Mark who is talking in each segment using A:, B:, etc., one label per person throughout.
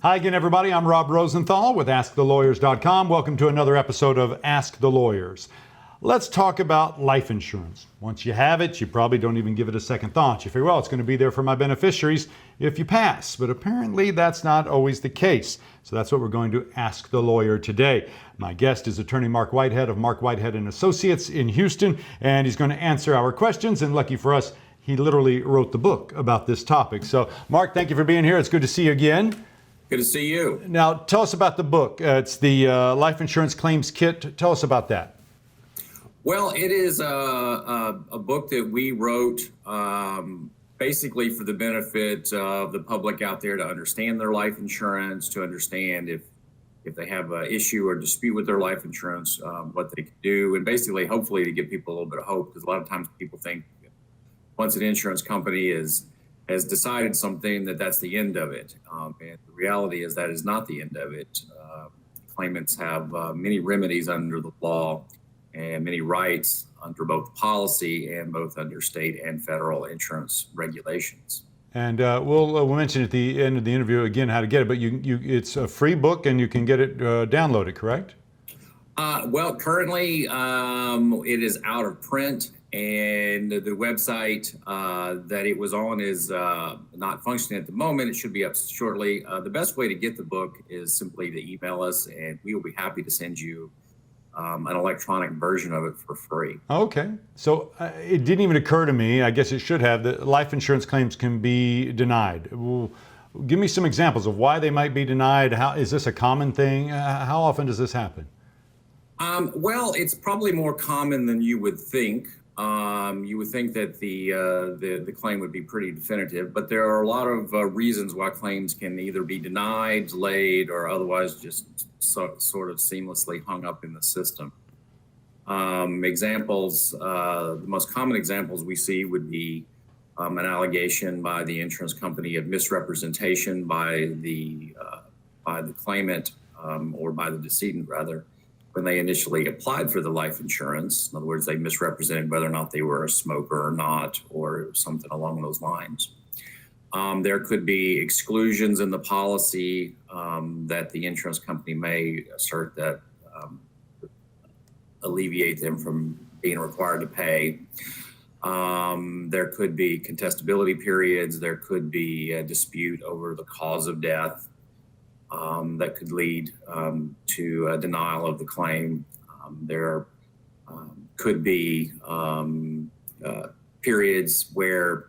A: Hi again, everybody. I'm Rob Rosenthal with AskTheLawyers.com. Welcome to another episode of Ask the Lawyers. Let's talk about life insurance. Once you have it, you probably don't even give it a second thought. You figure, well, it's going to be there for my beneficiaries if you pass. But apparently that's not always the case. So that's what we're going to ask the lawyer today. My guest is attorney Marc Whitehead of Marc Whitehead and Associates in Houston, and he's going to answer our questions. And lucky for us, he literally wrote the book about this topic. So Marc, thank you for being here. It's good to see you again.
B: Good to see you.
A: Now, tell us about the book. It's the Life Insurance Claims Kit. Tell us about that.
B: Well, it is a book that we wrote basically for the benefit of the public out there to understand their life insurance, to understand if they have an issue or dispute with their life insurance, what they can do, and basically, hopefully, to give people a little bit of hope, because a lot of times people think once an insurance company has decided something, that's the end of it. And the reality is that is not the end of it. Claimants have many remedies under the law and many rights under both policy and both under state and federal insurance regulations.
A: And we'll mention at the end of the interview again how to get it, but it's a free book and you can get it downloaded, correct?
B: Well, currently it is out of print, and the website that it was on is not functioning at the moment. It should be up shortly. The best way to get the book is simply to email us, and we will be happy to send you an electronic version of it for free.
A: Okay. So it didn't even occur to me, I guess it should have, that life insurance claims can be denied. Well, give me some examples of why they might be denied. How is this a common thing? How often does this happen?
B: Well, it's probably more common than you would think. You would think that the claim would be pretty definitive, but there are a lot of reasons why claims can either be denied, delayed, or otherwise just sort of seamlessly hung up in the system. Examples, the most common examples we see would be an allegation by the insurance company of misrepresentation by the claimant or by the decedent, rather, when they initially applied for the life insurance. In other words, they misrepresented whether or not they were a smoker or not, or something along those lines. There could be exclusions in the policy that the insurance company may assert that alleviate them from being required to pay. There could be contestability periods. There could be a dispute over the cause of death. That could lead to a denial of the claim. There could be periods where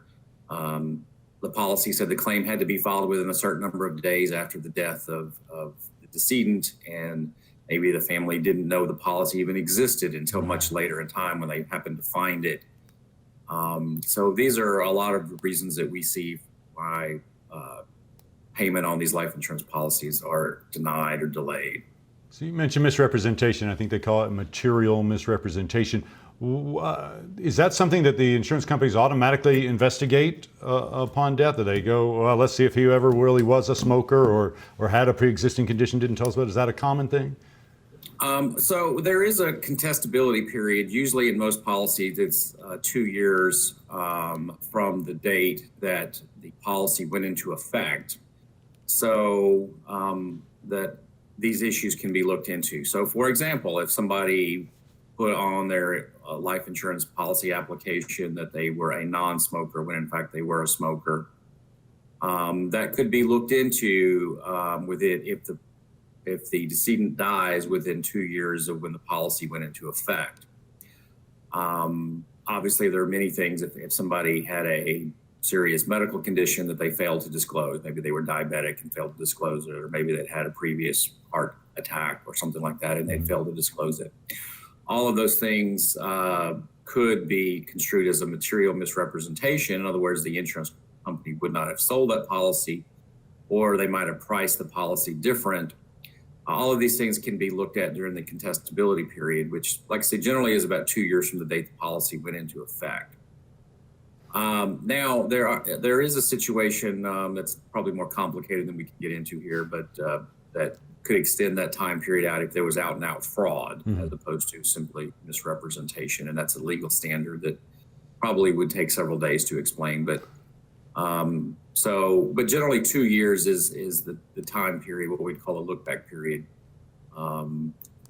B: the policy said the claim had to be filed within a certain number of days after the death of the decedent, and maybe the family didn't know the policy even existed until much later in time when they happened to find it. So these are a lot of the reasons that we see why payment on these life insurance policies are denied or delayed.
A: So you mentioned misrepresentation. I think they call it material misrepresentation. Is that something that the insurance companies automatically investigate upon death? Do they go, well, let's see if he ever really was a smoker or had a pre-existing condition, didn't tell us about? Is that a common thing?
B: So there is a contestability period. Usually in most policies, it's 2 years from the date that the policy went into effect. So that these issues can be looked into. So for example, if somebody put on their life insurance policy application that they were a non-smoker when in fact they were a smoker, that could be looked into with it if the decedent dies within 2 years of when the policy went into effect. Obviously, there are many things. If somebody had a serious medical condition that they failed to disclose, maybe they were diabetic and failed to disclose it, or maybe they'd had a previous heart attack or something like that and they failed to disclose it. All of those things could be construed as a material misrepresentation. In other words, the insurance company would not have sold that policy, or they might have priced the policy different. All of these things can be looked at during the contestability period, which, like I said, generally is about 2 years from the date the policy went into effect. Now, there is a situation that's probably more complicated than we can get into here, but that could extend that time period out if there was out and out fraud, as opposed to simply misrepresentation. And that's a legal standard that probably would take several days to explain. But But generally 2 years is the time period, what we call a look back period,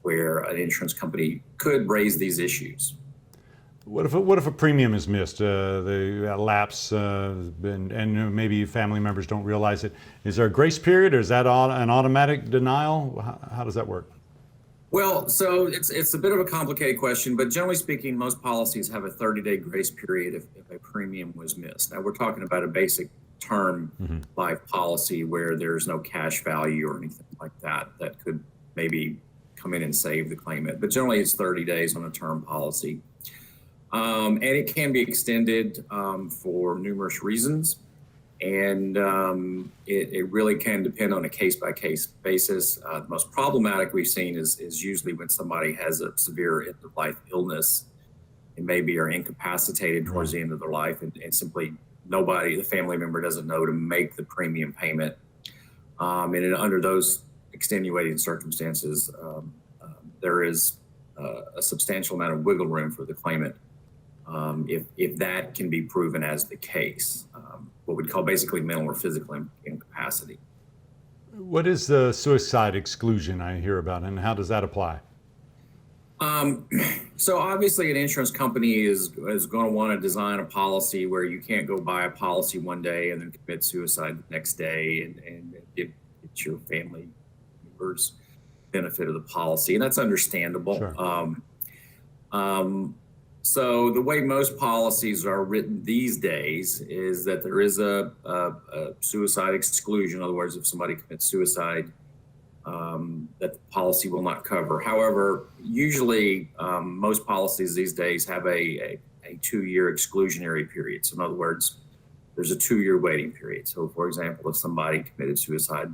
B: where an insurance company could raise these issues.
A: What if a premium is missed, the lapse, and maybe family members don't realize it? Is there a grace period, or is that an automatic denial? How does that work?
B: Well, so it's a bit of a complicated question, but generally speaking, most policies have a 30-day grace period if a premium was missed. Now, we're talking about a basic term life policy where there's no cash value or anything like that that could maybe come in and save the claimant. But generally, it's 30 days on a term policy. And it can be extended for numerous reasons. And it really can depend on a case-by-case basis. The most problematic we've seen is usually when somebody has a severe end-of-life illness and maybe are incapacitated towards the end of their life, and simply nobody, the family member, doesn't know to make the premium payment. And under those extenuating circumstances, there is a substantial amount of wiggle room for the claimant if that can be proven as the case, what we'd call basically mental or physical incapacity.
A: What is the suicide exclusion I hear about, and how does that apply?
B: So obviously an insurance company is going to want to design a policy where you can't go buy a policy one day and then commit suicide the next day and get your family members benefit of the policy, and that's understandable.
A: Sure.
B: So the way most policies are written these days is that there is a suicide exclusion. In other words, if somebody commits suicide, that the policy will not cover. However, usually most policies these days have a 2-year exclusionary period. So in other words, there's a 2-year waiting period. So for example, if somebody committed suicide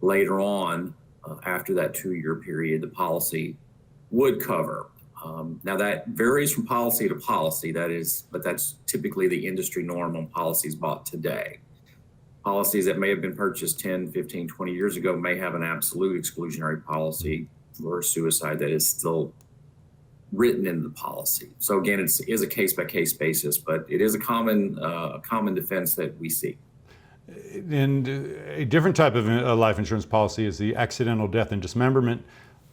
B: later on, after that 2-year period, the policy would cover. Now that varies from policy to policy, but that's typically the industry norm on policies bought today. Policies that may have been purchased 10, 15, 20 years ago may have an absolute exclusionary policy for suicide that is still written in the policy. So again, it is a case-by-case basis, but it is a common defense that we see.
A: And a different type of life insurance policy is the accidental death and dismemberment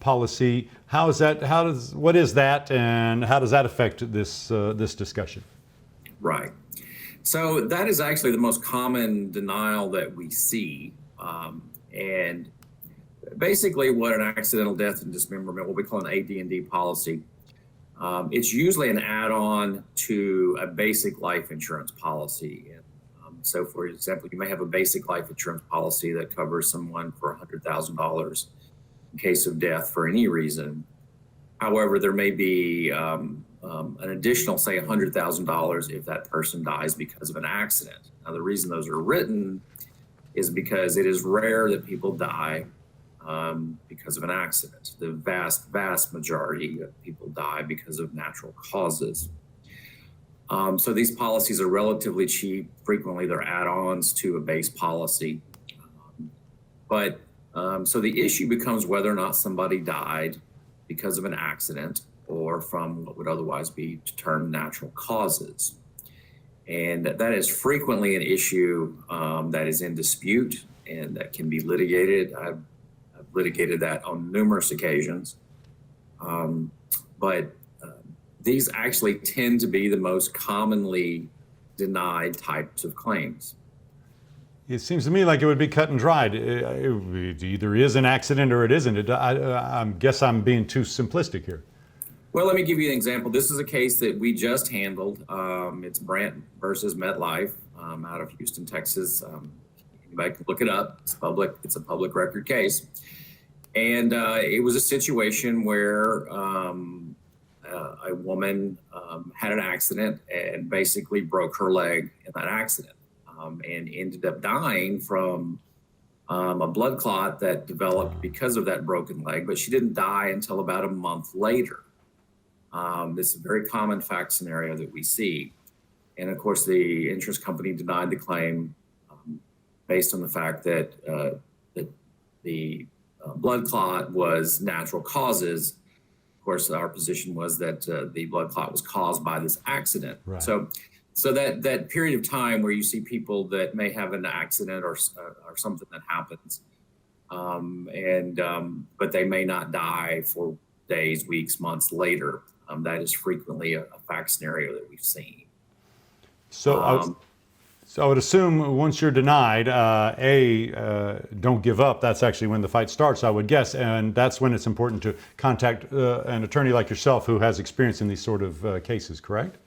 A: policy. What is that, and how does that affect this discussion?
B: Right. So that is actually the most common denial that we see. And basically what an accidental death and dismemberment, what we call an AD&D policy, it's usually an add-on to a basic life insurance policy. So for example, you may have a basic life insurance policy that covers someone for $100,000 in case of death for any reason. However, there may be an additional, say, $100,000 if that person dies because of an accident. Now, the reason those are written is because it is rare that people die because of an accident. The vast, vast majority of people die because of natural causes. So these policies are relatively cheap. Frequently, they're add-ons to a base policy. So the issue becomes whether or not somebody died because of an accident or from what would otherwise be termed natural causes. And that is frequently an issue that is in dispute and that can be litigated. I've litigated that on numerous occasions. But these actually tend to be the most commonly denied types of claims.
A: It seems to me like it would be cut and dried. It either is an accident or it isn't. I guess I'm being too simplistic here.
B: Well, let me give you an example. This is a case that we just handled. It's Brandt versus MetLife out of Houston, Texas. Anybody can look it up. It's public. It's a public record case. And it was a situation where a woman had an accident and basically broke her leg in that accident. And ended up dying from a blood clot that developed because of that broken leg, but she didn't die until about a month later. This is a very common fact scenario that we see. And of course, the insurance company denied the claim based on the fact that the blood clot was natural causes. Of course, our position was that the blood clot was caused by this accident.
A: Right.
B: So So that period of time where you see people that may have an accident or something that happens, but they may not die for days, weeks, months later. That is frequently a fact scenario that we've seen.
A: So I would assume once you're denied, don't give up. That's actually when the fight starts, I would guess. And that's when it's important to contact an attorney like yourself who has experience in these sort of cases, correct?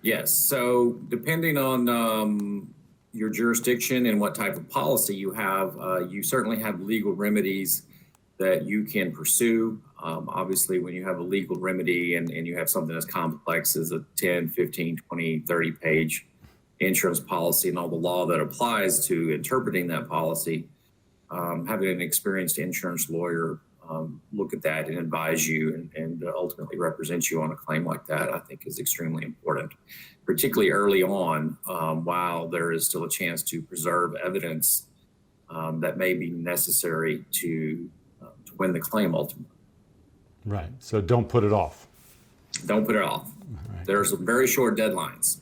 B: Yes. So depending on your jurisdiction and what type of policy you have, you certainly have legal remedies that you can pursue. Obviously, when you have a legal remedy and you have something as complex as a 10, 15, 20, 30 page insurance policy and all the law that applies to interpreting that policy, having an experienced insurance lawyer look at that and advise you and ultimately represent you on a claim like that, I think is extremely important, particularly early on, while there is still a chance to preserve evidence that may be necessary to win the claim ultimately.
A: Right. So don't put it off.
B: Don't put it off.
A: Right.
B: There's some very short deadlines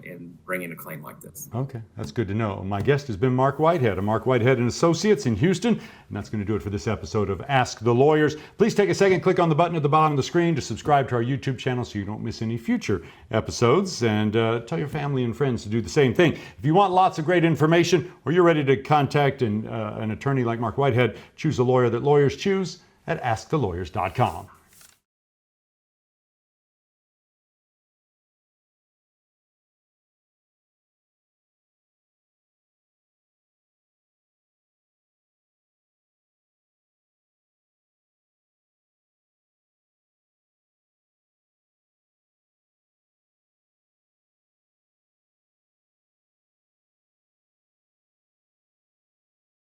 B: in bringing a claim like this.
A: Okay, that's good to know. My guest has been Marc Whitehead of Marc Whitehead and Associates in Houston, and that's going to do it for this episode of Ask the Lawyers. Please take a second, click on the button at the bottom of the screen to subscribe to our YouTube channel so you don't miss any future episodes, and tell your family and friends to do the same thing. If you want lots of great information or you're ready to contact an attorney like Marc Whitehead, choose a lawyer that lawyers choose at AskTheLawyers.com.